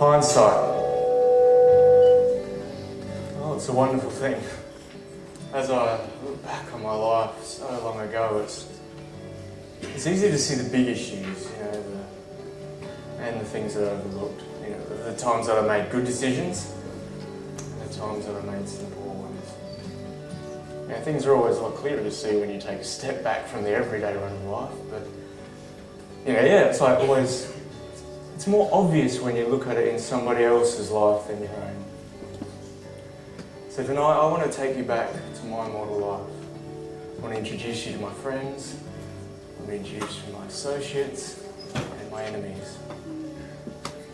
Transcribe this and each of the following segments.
Hindsight. Oh, it's a wonderful thing. As I look back on my life so long ago, it's easy to see the big issues, and the things that I overlooked. The times that I made good decisions, and the times that I made some poor ones. Things are always a lot clearer to see when you take a step back from the everyday run of life. But it's like always. It's more obvious when you look at it in somebody else's life than your own. So tonight I want to take you back to my model life. I want to introduce you to my friends, I want to introduce you to my associates and my enemies.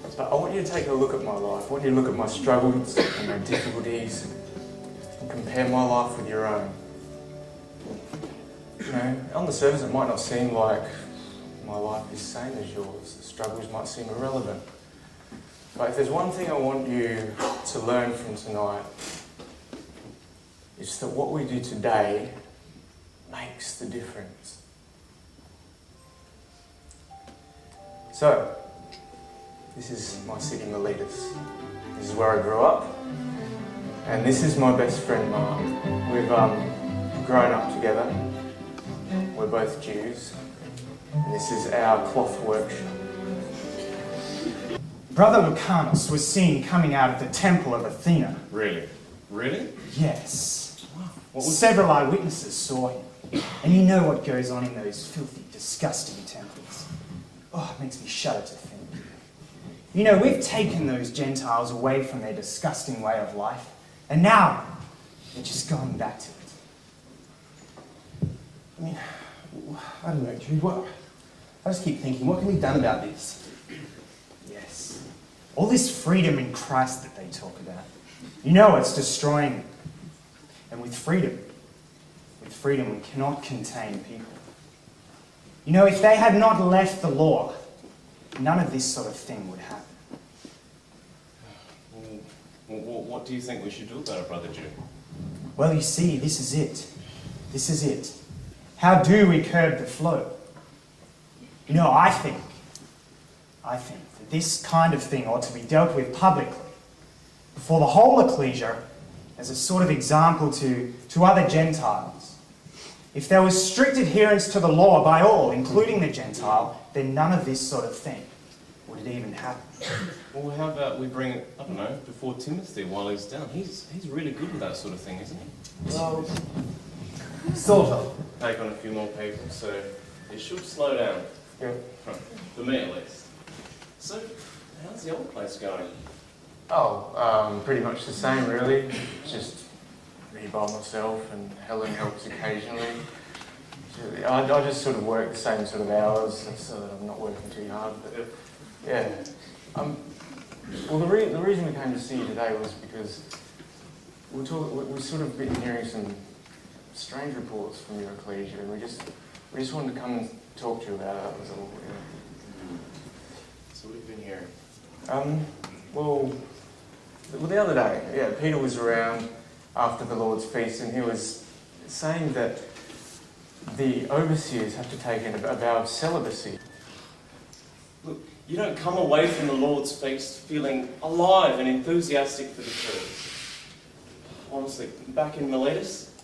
So I want you to take a look at my life. I want you to look at my struggles and my difficulties and compare my life with your own. On the surface it might not seem like my life is the same as yours. The struggles might seem irrelevant. But if there's one thing I want you to learn from tonight, it's that what we do today makes the difference. So, this is my city, Miletus. This is where I grew up. And this is my best friend, Mark. We've grown up together. We're both Jews. And this is our cloth workshop. Brother Lucanus was seen coming out of the temple of Athena. Really? Really? Yes. Wow. Several eyewitnesses saw him. And you know what goes on in those filthy, disgusting temples. Oh, it makes me shudder to think. We've taken those Gentiles away from their disgusting way of life. And now, they're just going back to it. I don't know, Jude. I just keep thinking, what can be done about this? Yes. All this freedom in Christ that they talk about. It's destroying them. And with freedom we cannot contain people. If they had not left the law, none of this sort of thing would happen. What do you think we should do about it, Brother Jude? Well, you see, this is it. This is it. How do we curb the flow? I think that this kind of thing ought to be dealt with publicly, before the whole ecclesia, as a sort of example to other Gentiles. If there was strict adherence to the law by all, including the Gentile, then none of this sort of thing would it even happen. Well, how about we bring it, I don't know, before Timothy while he's down? He's really good with that sort of thing, isn't he? Well, sort of. Take on a few more people, so it should slow down. Yeah. For me, at least. So, how's the old place going? Pretty much the same, really. Just me by myself, and Helen helps occasionally. I just sort of work the same sort of hours so that I'm not working too hard. But yeah. Well, the reason we came to see you today was because we've sort of been hearing some strange reports from your ecclesia, and we just wanted to come and talk to you about it. That was all. Yeah. So we've been hearing. Well, the other day, Peter was around after the Lord's Feast, and he was saying that the overseers have to take a vow of celibacy. Look, you don't come away from the Lord's Feast feeling alive and enthusiastic for the church. Honestly, back in Miletus,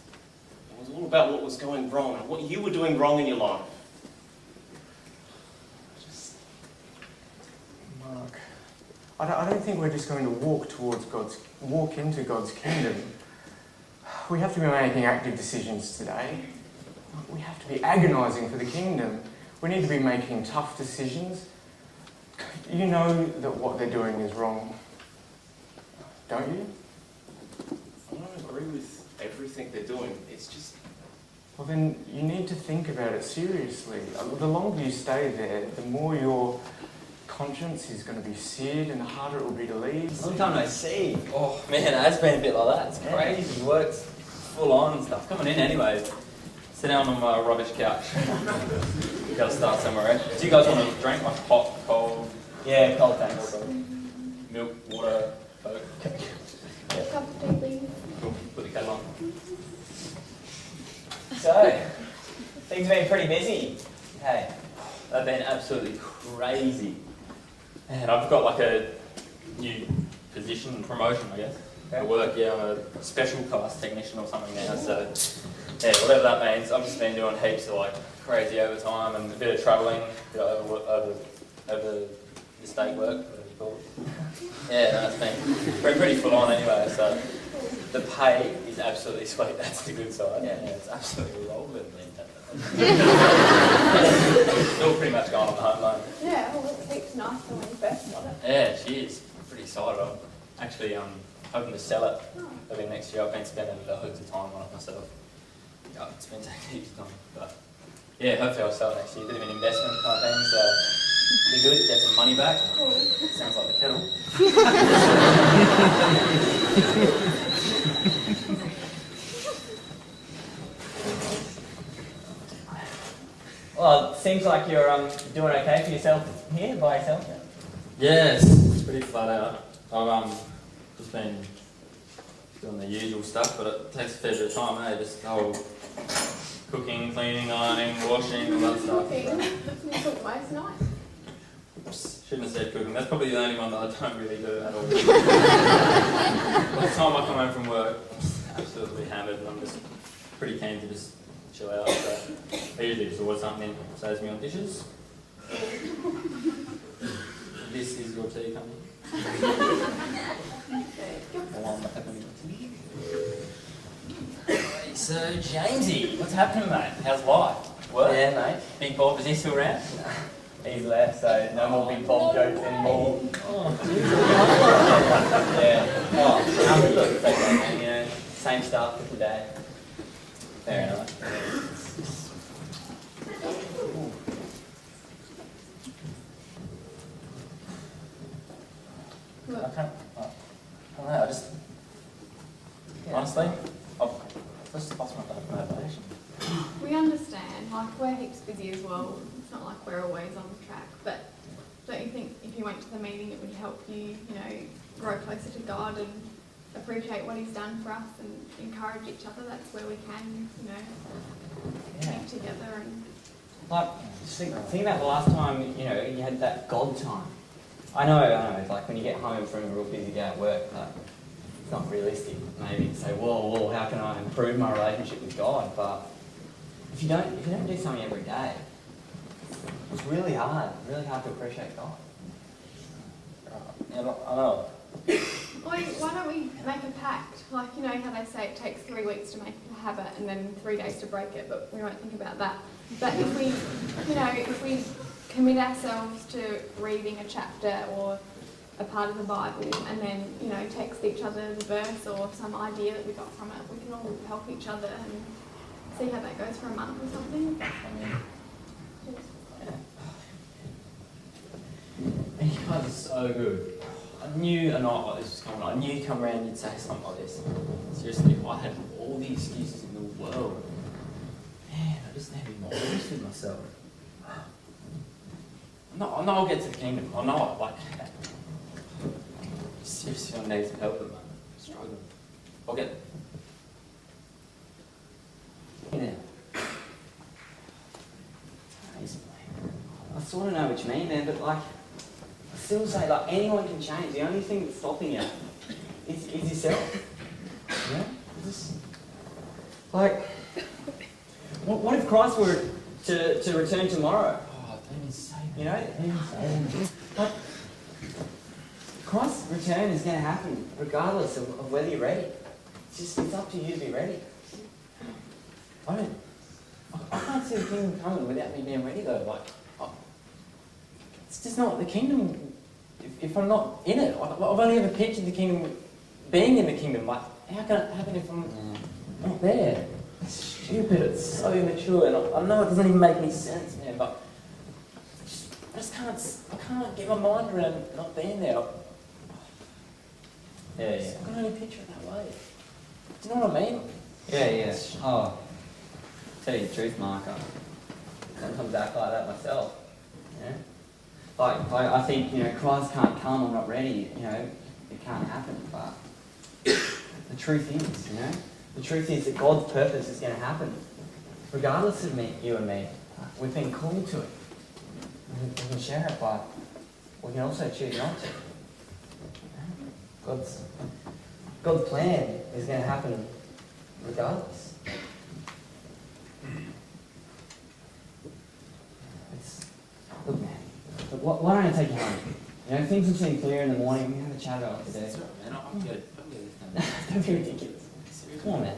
it was all about what was going wrong and what you were doing wrong in your life. Mark, I don't think we're just going to walk into God's kingdom. We have to be making active decisions today. We have to be agonising for the kingdom. We need to be making tough decisions. You know that what they're doing is wrong, don't you? I don't agree with everything they're doing. It's just... Well, then you need to think about it seriously. The longer you stay there, the more your conscience is going to be seared and the harder it will be to leave. Long time no see. Oh man, it has been a bit like that. It's crazy. Work's full on and stuff. Coming in anyway. Sit down on my rubbish couch. We've got to start somewhere, right? Do you guys want to drink like hot, cold? Yeah, cold thanks. Milk, water, Coke? Yeah. Cup of tea, please. Cool. Put the kettle on. So, things have been pretty busy. Hey, they've been absolutely crazy. Man, I've got like a new position, promotion, I guess. At work, yeah, I'm a special class technician or something now, so yeah, whatever that means. I've just been doing heaps of like crazy overtime and a bit of travelling, a bit of over the state work, whatever you call it. Yeah, no, it's been pretty full on anyway, so the pay is absolutely sweet, that's the good side. Yeah, it's absolutely rolling. Still pretty much going on the home loan. Yeah, well, it looks nice when you first got it. Yeah, she is. I'm pretty excited. I'm actually hoping to sell it maybe next year. I've been spending loads of time on it myself. Yeah, it's been taking heaps of time. But yeah, hopefully I'll sell it next year. Bit of an investment kind of thing, so be good, get some money back. Sounds like the kettle. Well, it seems like you're doing okay for yourself here, by yourself. Yeah, it's pretty flat out. I've just been doing the usual stuff, but it takes a fair bit of time, eh? Just the whole cooking, cleaning, ironing, washing, all that stuff. Cooking. You cook most nights. Oops, shouldn't have said cooking. That's probably the only one that I don't really do at all. By the time I come home from work, I'm absolutely hammered, and I'm just pretty keen to just chill out. So I usually just order something in, saves me on dishes. This is your tea company. So, Jamesy, what's happening, mate? How's life? Work? Yeah, mate. Big Bob, is he still around? He's left, so no more big Bob jokes anymore. Yeah. Oh, look, it's okay, man. You know, same stuff every day. Fair enough. I don't know, I just, honestly, I've just lost my motivation. We understand, like, we're heaps busy as well. It's not like we're always on track, but don't you think if you went to the meeting it would help you, you know, grow closer to God and appreciate what He's done for us and encourage each other? That's where we can, you know, keep together and... Like, just think about the last time, you know, you had that God time. I know, it's like when you get home from a real busy day at work, like, it's not realistic maybe to say, well, how can I improve my relationship with God? But if you don't do something every day, it's really hard to appreciate God. Yeah, I know. Well, why don't we make a pact? Like, you know how they say it takes 3 weeks to make a habit and then 3 days to break it, but we won't think about that. But if we, you know, if we commit ourselves to reading a chapter or a part of the Bible and then, you know, text each other the verse or some idea that we got from it, we can all help each other and see how that goes for a month or something. And you guys are so good. I knew a night like this was coming. I knew you'd come around and you'd say something like this. Seriously, I had all the excuses in the world. Man, I just need to be more honest with myself. No, I know I'll get to the kingdom. I know it. Like, seriously, I need some help at the moment. I'm struggling. I'll get it. Yeah. I sort of know what you mean, man, but like, I still say, like, anyone can change. The only thing that's stopping you is yourself. You know? Like, what if Christ were to return tomorrow? Oh, don't even say that. You know? Like, Christ's return is going to happen regardless of whether you're ready. It's up to you to be ready. I can't see the kingdom coming without me being ready though. Like, it's just not the kingdom. If I'm not in it, I've only ever pictured the kingdom being in the kingdom. Like, how can it happen if I'm not there? It's stupid. It's so immature, and I know it doesn't even make any sense, man. But I can't get my mind around not being there. Yeah. I can only picture it that way. Do you know what I mean? Yeah. Oh, tell you the truth, Mark. I sometimes act like that myself. You know? Like I think, you know, Christ can't come, I'm not ready, you know, it can't happen, but the truth is, you know, the truth is that God's purpose is going to happen, regardless of you and me. We've been called to it. We can share it, but we can also choose not to. God's plan is going to happen regardless. Look, man. Look, why don't I take you home? You know, things will seem clear in the morning. We can have a chat about it today. That's all right, man. I'll get it. Don't be ridiculous. Come on, man.